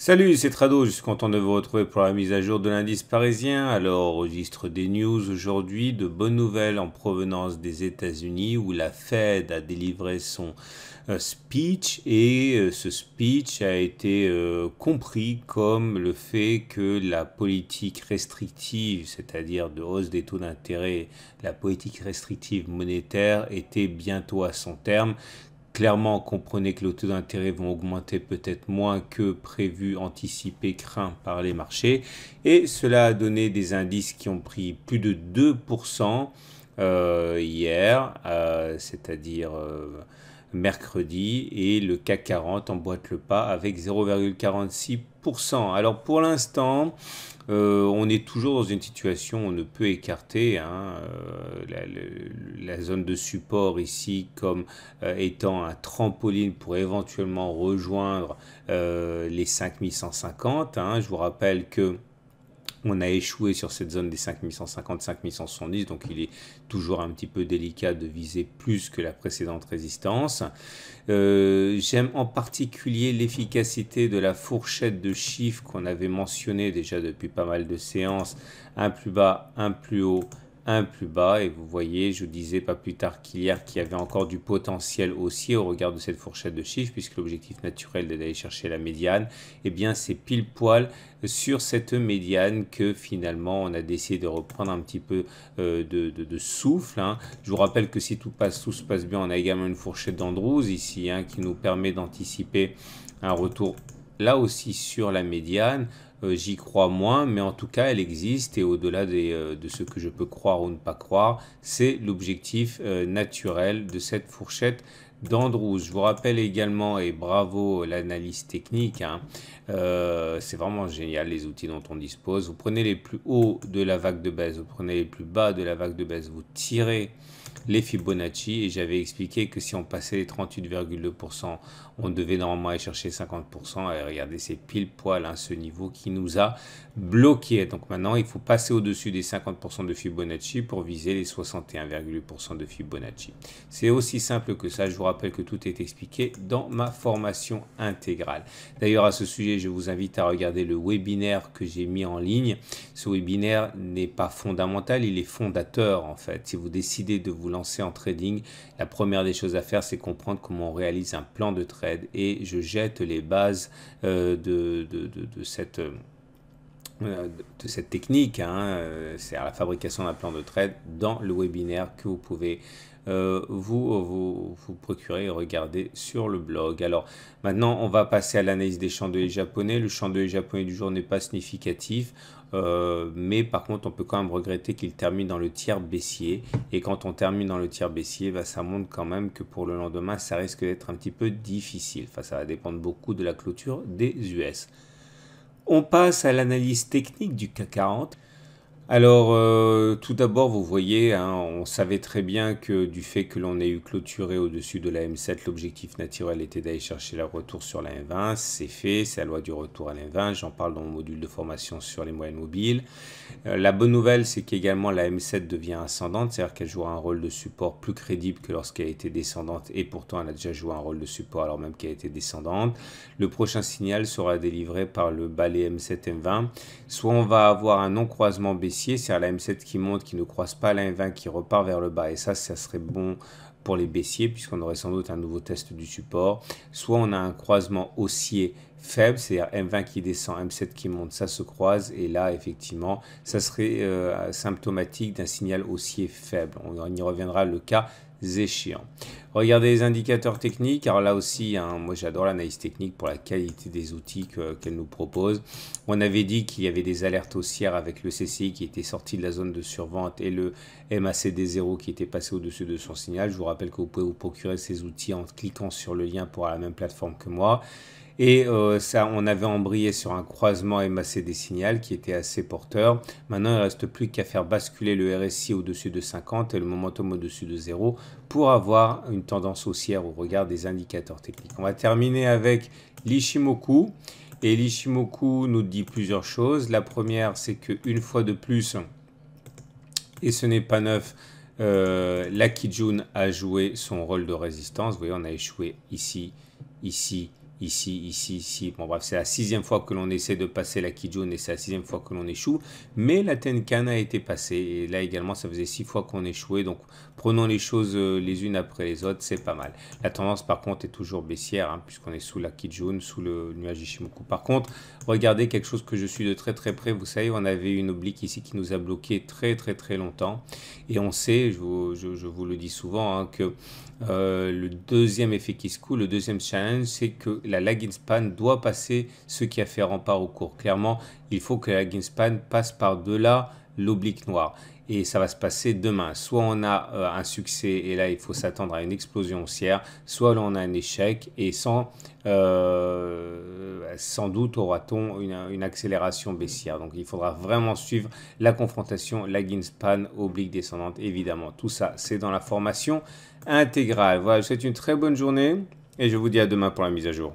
Salut, c'est Trado, je suis content de vous retrouver pour la mise à jour de l'indice parisien. Alors, registre des news aujourd'hui, de bonnes nouvelles en provenance des États-Unis où la Fed a délivré son speech et ce speech a été compris comme le fait que la politique restrictive, c'est-à-dire de hausse des taux d'intérêt, la politique restrictive monétaire était bientôt à son terme. Clairement, comprenez que les taux d'intérêt vont augmenter peut-être moins que prévu, anticipé, craint par les marchés. Et cela a donné des indices qui ont pris plus de 2% hier, c'est-à-dire mercredi, et le CAC 40 emboîte le pas avec 0,46%. Alors pour l'instant, on est toujours dans une situation où on ne peut écarter la zone de support ici comme étant un trampoline pour éventuellement rejoindre les 5150. Je vous rappelle que on a échoué sur cette zone des 5150, 5170, donc il est toujours un petit peu délicat de viser plus que la précédente résistance. J'aime en particulier l'efficacité de la fourchette de chiffres qu'on avait mentionné déjà depuis pas mal de séances, un plus bas, un plus haut, un plus bas, et vous voyez, je vous disais pas plus tard qu'hier qu'il y avait encore du potentiel haussier au regard de cette fourchette de chiffres, puisque l'objectif naturel d'aller chercher la médiane, eh bien c'est pile poil sur cette médiane que finalement on a décidé de reprendre un petit peu de souffle. Je vous rappelle que si tout se passe bien, on a également une fourchette d'Andrews ici qui nous permet d'anticiper un retour là aussi sur la médiane. J'y crois moins, mais en tout cas, elle existe et au-delà de ce que je peux croire ou ne pas croire, c'est l'objectif naturel de cette fourchette d'Andrews. Je vous rappelle également, et bravo l'analyse technique, c'est vraiment génial les outils dont on dispose. Vous prenez les plus hauts de la vague de baisse, vous prenez les plus bas de la vague de baisse, vous tirez les Fibonacci et j'avais expliqué que si on passait les 38,2%, on devait normalement aller chercher 50%. Et regardez, c'est pile poil ce niveau qui nous a bloqué. Donc maintenant, il faut passer au-dessus des 50% de Fibonacci pour viser les 61,8% de Fibonacci. C'est aussi simple que ça. Je vous rappelle que tout est expliqué dans ma formation intégrale. D'ailleurs, à ce sujet, je vous invite à regarder le webinaire que j'ai mis en ligne. Ce webinaire n'est pas fondamental, il est fondateur en fait. Si vous décidez de vous lancer en trading, la première des choses à faire, c'est comprendre comment on réalise un plan de trade et je jette les bases de cette technique, c'est-à-dire la fabrication d'un plan de trade dans le webinaire que vous pouvez vous procurer et regarder sur le blog. Alors maintenant, on va passer à l'analyse des chandeliers japonais. Le chandelier japonais du jour n'est pas significatif. Mais par contre, on peut quand même regretter qu'il termine dans le tiers baissier. Et quand on termine dans le tiers baissier, ça montre quand même que pour le lendemain, ça risque d'être un petit peu difficile. Enfin, ça va dépendre beaucoup de la clôture des US. On passe à l'analyse technique du CAC 40. Alors, tout d'abord, vous voyez, on savait très bien que du fait que l'on ait eu clôturé au-dessus de la M7, l'objectif naturel était d'aller chercher le retour sur la M20. C'est fait, c'est la loi du retour à la M20. J'en parle dans mon module de formation sur les moyennes mobiles. La bonne nouvelle, c'est qu'également la M7 devient ascendante, c'est-à-dire qu'elle jouera un rôle de support plus crédible que lorsqu'elle a été descendante, et pourtant elle a déjà joué un rôle de support alors même qu'elle a été descendante. Le prochain signal sera délivré par le balai M7-M20. Soit on va avoir un non-croisement baissier, c'est-à-dire la M7 qui monte, qui ne croise pas la M20, qui repart vers le bas, et ça serait bon pour les baissiers, puisqu'on aurait sans doute un nouveau test du support. Soit on a un croisement haussier faible, c'est-à-dire M20 qui descend, M7 qui monte, ça se croise, et là, effectivement, ça serait symptomatique d'un signal haussier faible. On y reviendra le cas échéant. Regardez les indicateurs techniques. Alors là aussi, moi j'adore l'analyse technique pour la qualité des outils qu'elle nous propose. On avait dit qu'il y avait des alertes haussières avec le CCI qui était sorti de la zone de survente et le MACD0 qui était passé au-dessus de son signal. Je vous rappelle que vous pouvez vous procurer ces outils en cliquant sur le lien pour la même plateforme que moi. Et ça, on avait embrayé sur un croisement MACD signal qui était assez porteur. Maintenant, il ne reste plus qu'à faire basculer le RSI au-dessus de 50 et le momentum au-dessus de 0 pour avoir une tendance haussière au regard des indicateurs techniques. On va terminer avec l'Ishimoku. Et l'Ishimoku nous dit plusieurs choses. La première, c'est qu'une fois de plus, et ce n'est pas neuf, la Kijun a joué son rôle de résistance. Vous voyez, on a échoué ici, ici, ici. Bon bref, c'est la 6e fois que l'on essaie de passer la Kijun et c'est la 6e fois que l'on échoue. Mais la Tenkan a été passée et là également ça faisait 6 fois qu'on échouait. Donc prenons les choses les unes après les autres, c'est pas mal. La tendance par contre est toujours baissière hein, puisqu'on est sous la Kijun, sous le nuage Ishimoku. Par contre, regardez quelque chose que je suis de très très près. Vous savez, on avait une oblique ici qui nous a bloqué très longtemps. Et on sait, je vous le dis souvent, hein, que le deuxième effet qui se coule, le deuxième challenge, c'est que la lagging span doit passer ce qui a fait rempart au cours. Clairement, il faut que la lagging span passe par-delà l'oblique noire. Et ça va se passer demain. Soit on a un succès et là il faut s'attendre à une explosion haussière, soit là on a un échec et sans doute aura-t-on une accélération baissière. Donc il faudra vraiment suivre la confrontation lagging span oblique descendante. Évidemment, tout ça c'est dans la formation intégrale. Voilà, je vous souhaite une très bonne journée et je vous dis à demain pour la mise à jour.